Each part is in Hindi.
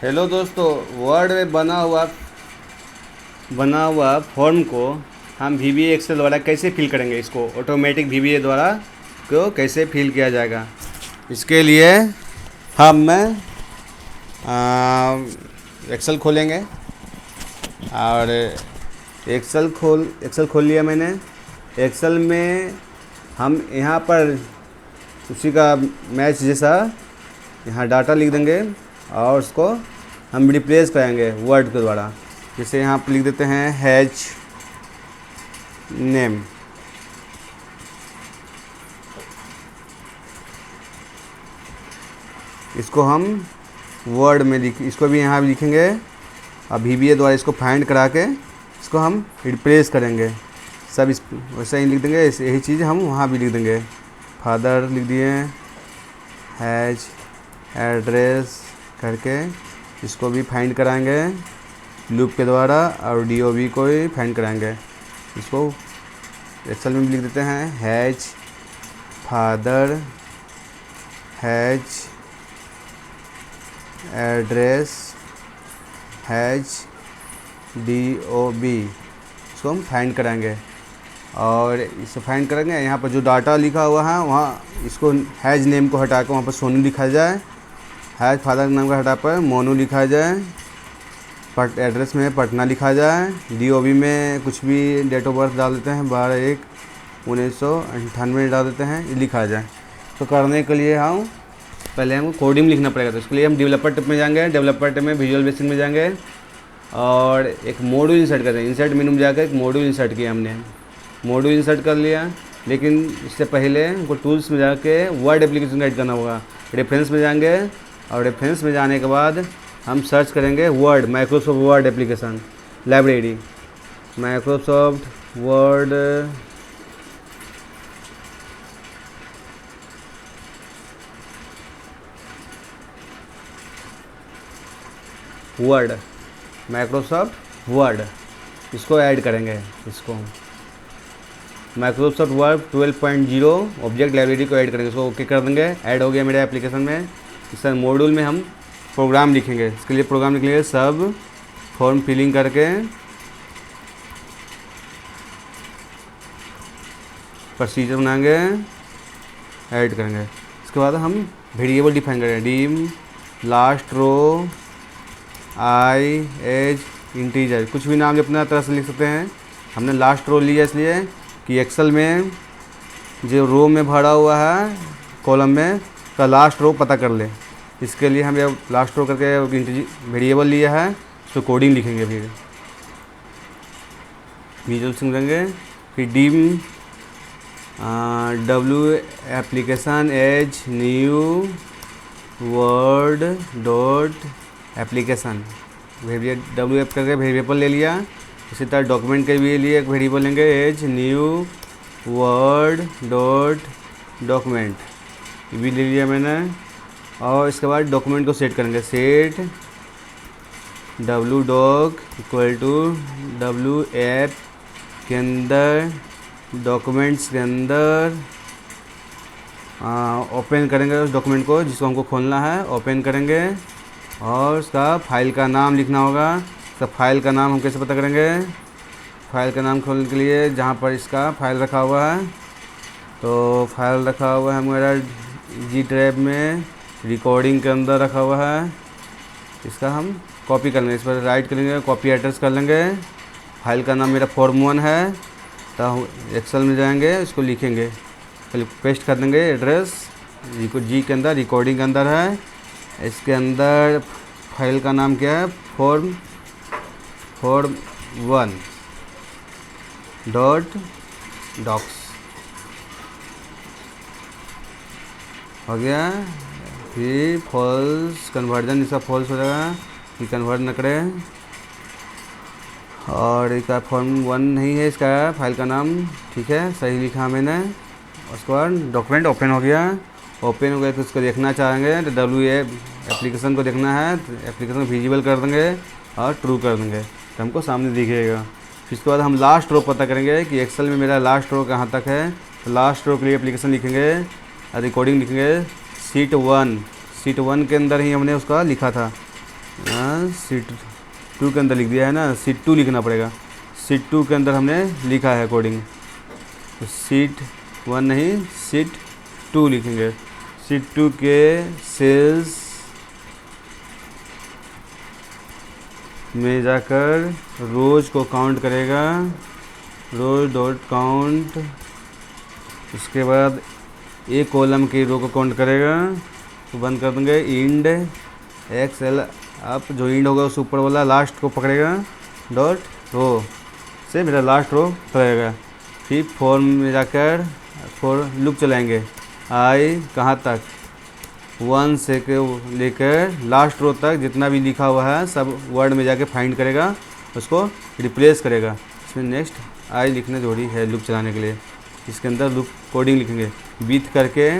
हेलो दोस्तों, वर्ड में बना हुआ फॉर्म को हम VBA एक्सेल द्वारा कैसे फिल करेंगे। इसको ऑटोमेटिक VBA द्वारा को कैसे फिल किया जाएगा। इसके लिए हम एक्सेल खोलेंगे और एक्सेल खोल लिया मैंने। एक्सेल में हम यहाँ पर उसी का मैच जैसा यहाँ डाटा लिख देंगे और उसको हम रिप्लेस करेंगे वर्ड के द्वारा। जैसे यहाँ पर लिख देते हैं हैज नेम। इसको हम वर्ड में इसको भी यहाँ भी लिखेंगे और VBA द्वारा इसको फाइंड करा के इसको हम रिप्लेस करेंगे। सब इस वैसा ही लिख देंगे। यही चीज़ हम वहाँ भी लिख देंगे। फादर लिख दिए, हैज एड्रेस करके इसको भी फाइंड कराएंगे लूप के द्वारा और DOB को भी फाइंड कराएंगे। इसको एक्सेल में भी लिख देते हैं has father has address has DOB। इसको हम फाइंड कराएंगे और इसे फाइंड करेंगे। यहाँ पर जो डाटा लिखा हुआ है वहाँ इसको हैज नेम को हटा कर वहाँ पर सोनू लिखा जाए, हैज फादर नाम का हटा पर मोनू लिखा जाए, एड्रेस में पटना लिखा जाए, DOB में कुछ भी डेट ऑफ बर्थ डाल देते हैं 12/1/1998 डाल देते हैं, ये लिखा जाए। तो करने के लिए हम पहले हमको कोडिंग लिखना पड़ेगा। तो इसके लिए हम डेवलपर टिप में जाएंगे, डेवलपर टिप में विजुअल बेसिक में जाएंगे और एक मॉड्यूल इंसर्ट करते हैं। इंसर्ट मेनू में जाकर एक मॉड्यूल इंसर्ट किया हमने, मॉड्यूल इंसर्ट कर लिया। लेकिन इससे पहले हमको टूल्स में जाके वर्ड एप्लीकेशन ऐड करना होगा। रेफरेंस में जाएंगे और रेफरेंस में जाने के बाद हम सर्च करेंगे word, Microsoft word application library, Microsoft word Microsoft word, इसको ऐड करेंगे। इसको माइक्रोसॉफ्ट वर्ड 12.0 ऑब्जेक्ट लाइब्रेरी को ऐड करेंगे। इसको ओके कर देंगे। ऐड हो गया मेरे एप्लीकेशन में। इस मॉड्यूल में हम प्रोग्राम लिखेंगे। इसके लिए प्रोग्राम लिख लिए सब फॉर्म फिलिंग करके प्रोसीजर बनाएंगे, ऐड करेंगे। इसके बाद हम वेरिएबल डिफाइन करेंगे। Dim last row I as integer, कुछ भी नाम अपना तरह से लिख सकते हैं। हमने लास्ट रो लिया इसलिए कि एक्सेल में जो रो में भरा हुआ है कॉलम में का लास्ट रो पता कर ले। इसके लिए हम ये लास्ट रो करके वेरिएबल लिया है। इसको कोडिंग लिखेंगे। फिर विजुअल समझेंगे। फिर dim W application as new word dot application, W करके वेरिएबल ले लिया। इसी तरह डॉक्यूमेंट के भी लिए एक वेरिएबल लेंगे as new word dot document, ये भी ले लिया मैंने। और इसके बाद डॉक्यूमेंट को सेट करेंगे। Set wdoc equal to WF के अंदर डॉक्यूमेंट्स के अंदर ओपन करेंगे उस डॉक्यूमेंट को जिसको हमको खोलना है। ओपन करेंगे और उसका फाइल का नाम लिखना होगा। तो फाइल का नाम हम कैसे पता करेंगे? फाइल का नाम खोलने के लिए जहाँ पर इसका फाइल रखा हुआ है, तो फाइल रखा हुआ है मेरा G ड्राइव में, रिकॉर्डिंग के अंदर रखा हुआ है। इसका हम कॉपी कर लेंगे। इस पर राइट करेंगे, कॉपी एड्रेस कर लेंगे। फाइल का नाम मेरा form1 है। तो एक्सेल में जाएंगे, इसको लिखेंगे, पहले पेस्ट कर देंगे एड्रेस। G के अंदर रिकॉर्डिंग के अंदर है। इसके अंदर फाइल का नाम क्या है? form1 डॉट डॉक्स हो गया। फिर फॉल्स कन्वर्जन, इसका फॉल्स हो जाएगा, ये कन्वर्ट न करें। और इसका form1 नहीं है इसका फाइल का नाम, ठीक है, सही लिखा मैंने। उसके बाद डॉक्यूमेंट ओपन हो गया। ओपन हो गया तो उसको देखना चाहेंगे तो WF एप्लीकेशन को देखना है तो एप्लीकेशन विजिबल कर देंगे और ट्रू कर देंगे तो हमको सामने दिखेगा। फिर इसके बाद हम लास्ट रो पता करेंगे कि एक्सेल में मेरा लास्ट रो कहाँ तक है। तो लास्ट रो के लिए एप्लीकेशन लिखेंगे और रिकॉर्डिंग लिखेंगे शीट 1 के अंदर ही हमने उसका लिखा था। सीट 2 के अंदर लिख दिया है ना, सीट 2 लिखना पड़ेगा। सीट 2 के अंदर हमने लिखा है कोडिंग, तो सीट 1 नहीं सीट 2 लिखेंगे। सीट 2 के सेल्स में जाकर रोज को काउंट करेगा, रोज डॉट काउंट। उसके बाद एक कॉलम की रो को काउंट करेगा, तो बंद कर देंगे इंड एक्सएल अप। जो इंड होगा उस ऊपर वाला लास्ट को पकड़ेगा, डॉट रो से मेरा लास्ट रो पकड़ेगा। फिर फॉर में जाकर फॉर लूप चलाएंगे, आई कहाँ तक 1 से लेकर लास्ट रो तक जितना भी लिखा हुआ है सब वर्ड में जाके फाइंड करेगा, उसको रिप्लेस करेगा। इसमें नेक्स्ट आई लिखना जरूरी है लूप चलाने के लिए। इसके अंदर लूप कोडिंग लिखेंगे विथ करके।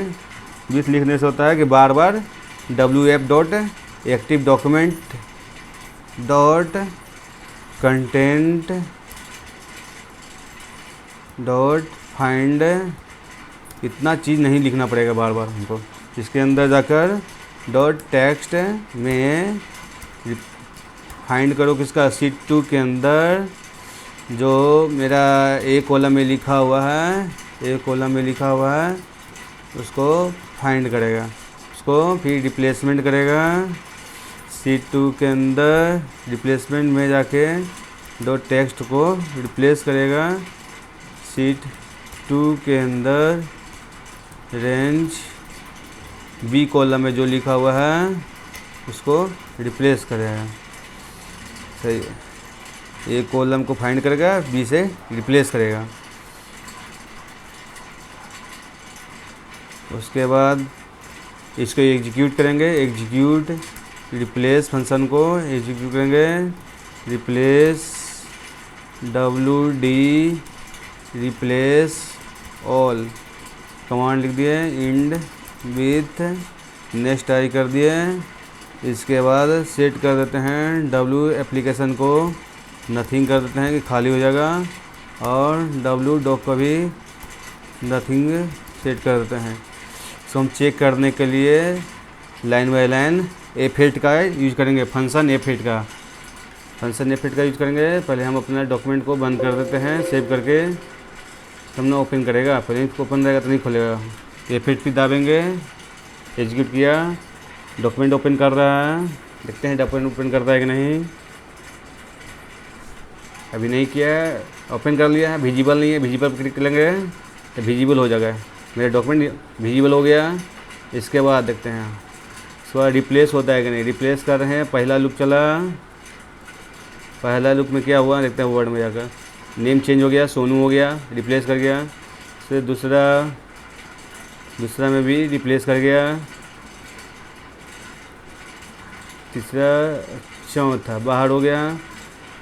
विथ लिखने से होता है कि बार बार wf dot active document dot content dot find, इतना चीज़ नहीं लिखना पड़ेगा बार बार हमको। इसके अंदर जाकर डॉट टेक्स्ट में फाइंड करो किसका, सीट 2 के अंदर जो मेरा एक कॉलम में लिखा हुआ है, एक कॉलम में लिखा हुआ है उसको फाइंड करेगा, उसको फिर रिप्लेसमेंट करेगा। सीट 2 के अंदर रिप्लेसमेंट में जाके डॉट टेक्स्ट को रिप्लेस करेगा। सीट 2 के अंदर रेंज बी कॉलम में जो लिखा हुआ है उसको रिप्लेस करेगा। सही है, एक कॉलम को फाइंड करेगा, बी से रिप्लेस करेगा। उसके बाद इसको एग्जीक्यूट करेंगे, एग्जीक्यूट रिप्लेस फंक्शन को एग्जीक्यूट करेंगे। Replace WD replace all command लिख दिए, इंड विथ नेक्स्ट आई कर दिए। इसके बाद सेट कर देते हैं W एप्लीकेशन को नथिंग कर देते हैं कि खाली हो जाएगा, और W डॉक को भी नथिंग सेट कर देते हैं। इसको हम चेक करने के लिए लाइन बाय लाइन F8 का यूज करेंगे, फंक्शन F8 का, फंक्शन F8 का यूज करेंगे। पहले हम अपना डॉक्यूमेंट को बंद कर देते हैं सेव करके, तब ना ओपन करेगा, पहले इसको ओपन रहेगा तो नहीं खोलेगा। F8 भी दाबेंगे, एग्जीक्यूट किया, डॉक्यूमेंट ओपन कर रहा है, देखते हैं डॉक्यूमेंट ओपन करता है कि नहीं। अभी नहीं किया है, ओपन कर लिया है, विजिबल नहीं है, विजिबल पर क्लिक करेंगे तो विजिबल हो जाएगा, मेरा डॉक्यूमेंट विजिबल हो गया। इसके बाद देखते हैं इसके बाद रिप्लेस होता है कि नहीं। रिप्लेस कर रहे हैं, पहला लूप चला, पहला लूप में क्या हुआ देखते हैं, वर्ड में जाकर नेम चेंज हो गया, सोनू हो गया, रिप्लेस कर गया। फिर दूसरा में भी रिप्लेस कर गया, तीसरा चौथा बाहर हो गया,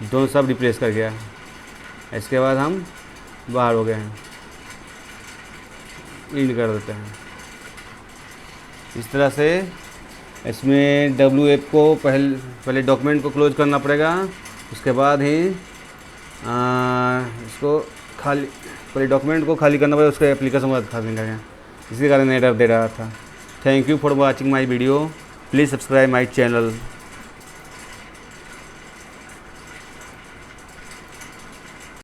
दोनों सब रिप्लेस कर गया। इसके बाद हम बाहर हो गए हैं, इंड कर देते हैं। इस तरह से इसमें WF को पहले डॉक्यूमेंट को क्लोज करना पड़ेगा, उसके बाद ही इसको खाली, पहले डॉक्यूमेंट को खाली करना पड़ेगा, उसके एप्लीकेशन को दिखा देंगे। इसी कारण एरर दे रहा था। Thank you for watching my video, please subscribe my channel.